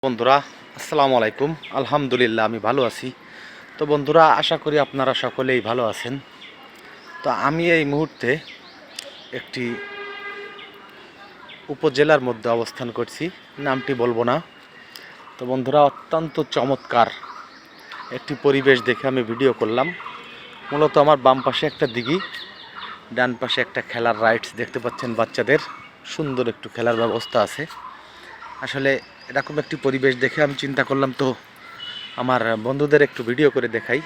বন্ধুরা আসসালামু আলাইকুম। আলহামদুলিল্লাহ আমি ভালো আছি। তো বন্ধুরা, আশা করি আপনারা সকলেই ভালো আছেন। তো আমি এই মুহূর্তে একটি উপজেলার মধ্যে অবস্থান করছি, নামটি বলবো না। তো বন্ধুরা, অত্যন্ত চমৎকার একটি পরিবেশ দেখে আমি ভিডিও করলাম। মূলত আমার বাম পাশে একটা দিঘি, ডান পাশে একটা খেলার রাইডস দেখতে পাচ্ছেন, বাচ্চাদের সুন্দর একটু খেলার ব্যবস্থা আছে। আসলে এরকম একটি পরিবেশ দেখে আমি চিন্তা করলাম তো আমার বন্ধুদের একটু ভিডিও করে দেখাই।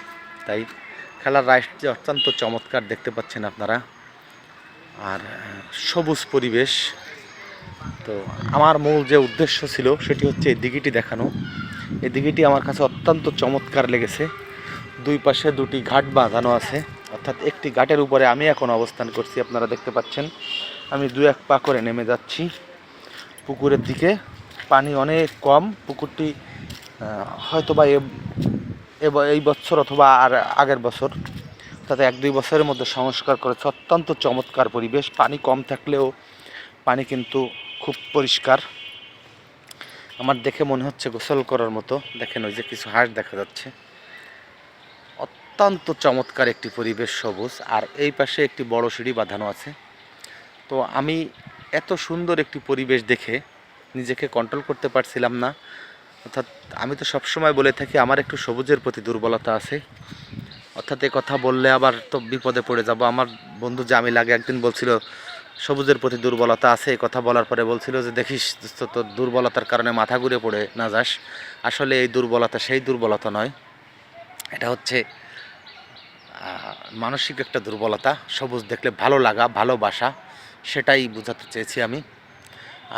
তাই খেলার রাইড যে অত্যন্ত চমৎকার দেখতে পাচ্ছেন আপনারা, আর সবুজ পরিবেশ। তো আমার মূল যে উদ্দেশ্য ছিল সেটি হচ্ছে এই দিঘিটি দেখানো। এই দিঘিটি আমার কাছে অত্যন্ত চমৎকার লেগেছে। দুই পাশে দুটি ঘাট বাঁধানো আছে, অর্থাৎ একটি ঘাটের উপরে আমি এখন অবস্থান করছি। আপনারা দেখতে পাচ্ছেন আমি দু এক পা করে নেমে যাচ্ছি পুকুরের দিকে। পানি অনেক কম। পুকুরটি হয়তোবা এই বছর অথবা আর আগের বছর, তাতে 1-2 বছরের মধ্যে সংস্কার করেছে। অত্যন্ত চমৎকার পরিবেশ। পানি কম থাকলেও পানি কিন্তু খুব পরিষ্কার। আমার দেখে মনে হচ্ছে গোসল করার মতো। দেখেন, ওই যে কিছু হাঁস দেখা যাচ্ছে। অত্যন্ত চমৎকার একটি পরিবেশ, সবুজ। আর এই পাশে একটি বড় সিঁড়ি বাঁধানো আছে। তো আমি এত সুন্দর একটি পরিবেশ দেখে নিজেকে কন্ট্রোল করতে পারছিলাম না। অর্থাৎ আমি তো সবসময় বলে থাকি আমার একটু সবুজের প্রতি দুর্বলতা আছে। অর্থাৎ এ কথা বললে আবার তো বিপদে পড়ে যাব। আমার বন্ধু জামিল আগে একদিন বলছিল সবুজের প্রতি দুর্বলতা আছে। এই কথা বলার পরে বলছিল যে দেখিস তোর দুর্বলতার কারণে মাথা ঘুরে পড়ে না যাস। আসলে এই দুর্বলতা সেই দুর্বলতা নয়, এটা হচ্ছে মানসিক একটা দুর্বলতা। সবুজ দেখলে ভালো লাগা, ভালোবাসা, সেটাই বোঝাতে চেয়েছি আমি।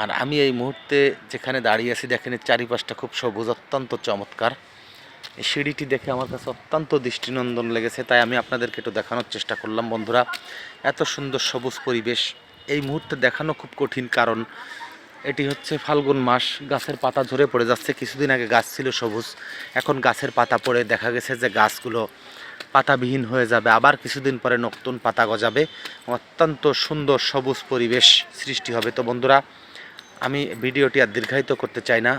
আর আমি এই মুহূর্তে যেখানে দাঁড়িয়ে আছি দেখেন, চারিপাশটা খুব সবুজ, অত্যন্ত চমৎকার। এই সিঁড়িটি দেখে আমার কাছে অত্যন্ত দৃষ্টিনন্দন লেগেছে, তাই আমি আপনাদেরকে একটু দেখানোর চেষ্টা করলাম। বন্ধুরা, এত সুন্দর সবুজ পরিবেশ এই মুহূর্তে দেখানো খুব কঠিন, কারণ এটি হচ্ছে ফাল্গুন মাস। গাছের পাতা ঝরে পড়ে যাচ্ছে। কিছুদিন আগে গাছ ছিল সবুজ, এখন গাছের পাতা পড়ে দেখা গেছে যে গাছগুলো পাতাবিহীন হয়ে যাবে। আবার কিছুদিন পরে নতুন পাতা গজাবে। অত্যন্ত সুন্দর সবুজ পরিবেশ সৃষ্টি হবে। তো বন্ধুরা, আমি ভিডিওটি আর দীর্ঘায়িত করতে চাই না।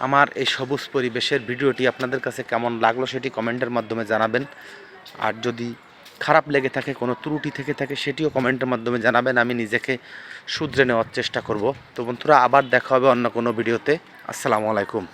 আমার এই সবুজ পরিবেশের ভিডিওটি আপনাদের কাছে কেমন লাগলো সেটি কমেন্টের মাধ্যমে জানাবেন। আর যদি খারাপ লেগে থাকে, কোনো ত্রুটি থেকে থাকে, সেটিও কমেন্টের মাধ্যমে জানাবেন। আমি নিজেকে শুধরে নেওয়ার চেষ্টা করব। তো বন্ধুরা, আবার দেখা হবে অন্য কোনো ভিডিওতে। আসসালামু আলাইকুম।